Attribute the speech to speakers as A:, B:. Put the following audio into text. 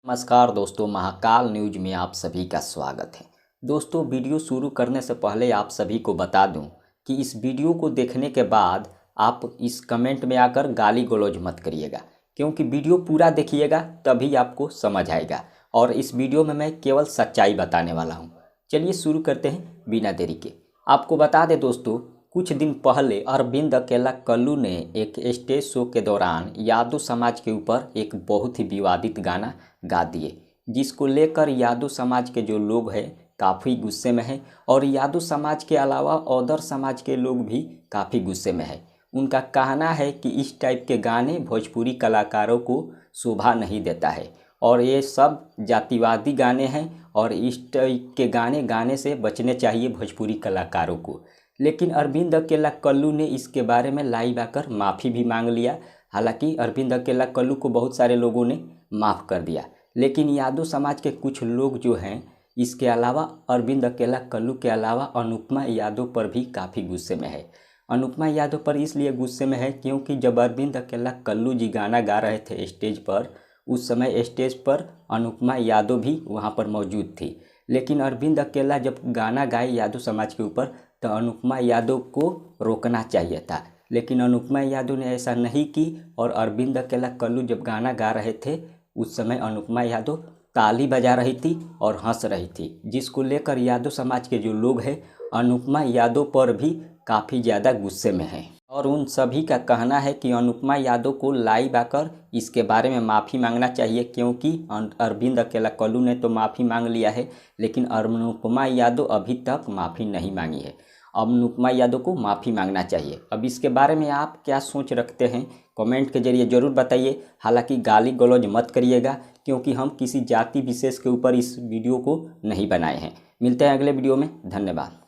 A: नमस्कार दोस्तों, महाकाल न्यूज में आप सभी का स्वागत है। दोस्तों, वीडियो शुरू करने से पहले आप सभी को बता दूं कि इस वीडियो को देखने के बाद आप इस कमेंट में आकर गाली गलौज मत करिएगा, क्योंकि वीडियो पूरा देखिएगा तभी आपको समझ आएगा। और इस वीडियो में मैं केवल सच्चाई बताने वाला हूं। चलिए शुरू करते हैं बिना देरी के। आपको बता दें दोस्तों, कुछ दिन पहले अरविंद अकेला कल्लू ने एक स्टेज शो के दौरान यादव समाज के ऊपर एक बहुत ही विवादित गाना गा दिए, जिसको लेकर यादव समाज के जो लोग हैं काफ़ी गुस्से में हैं और यादव समाज के अलावा अदर समाज के लोग भी काफ़ी गुस्से में हैं। उनका कहना है कि इस टाइप के गाने भोजपुरी कलाकारों को शोभा नहीं देता है और ये सब जातिवादी गाने हैं और इस टाइप के गाने गाने से बचने चाहिए भोजपुरी कलाकारों को। लेकिन अरविंद अकेला कल्लू ने इसके बारे में लाइव आकर माफ़ी भी मांग लिया। हालांकि अरविंद अकेला कल्लू को बहुत सारे लोगों ने माफ़ कर दिया, लेकिन यादव समाज के कुछ लोग जो हैं, इसके अलावा अरविंद अकेला कल्लू के अलावा अनुपमा यादव पर भी काफ़ी गुस्से में है। अनुपमा यादव पर इसलिए गुस्से में है क्योंकि जब अरविंद अकेला कल्लू जी गाना गा रहे थे स्टेज पर, उस समय स्टेज पर अनुपमा यादव भी वहाँ पर मौजूद थी। लेकिन अरविंद अकेला जब गाना गाए यादव समाज के ऊपर तो अनुपमा यादव को रोकना चाहिए था, लेकिन अनुपमा यादव ने ऐसा नहीं की और अरविंद अकेला कल्लू जब गाना गा रहे थे उस समय अनुपमा यादव ताली बजा रही थी और हंस रही थी, जिसको लेकर यादव समाज के जो लोग हैं अनुपमा यादव पर भी काफ़ी ज़्यादा गुस्से में हैं। और उन सभी का कहना है कि अनुपमा यादव को लाइव आकर इसके बारे में माफ़ी मांगना चाहिए, क्योंकि अरविंद अकेला कल्लू ने तो माफ़ी मांग लिया है लेकिन अनुपमा यादव अभी तक माफ़ी नहीं मांगी है। अब अनुपमा यादव को माफ़ी मांगना चाहिए। अब इसके बारे में आप क्या सोच रखते हैं, कमेंट के जरिए ज़रूर बताइए। हालांकि गाली गलौज मत करिएगा, क्योंकि हम किसी जाति विशेष के ऊपर इस वीडियो को नहीं बनाए हैं। मिलते हैं अगले वीडियो में। धन्यवाद।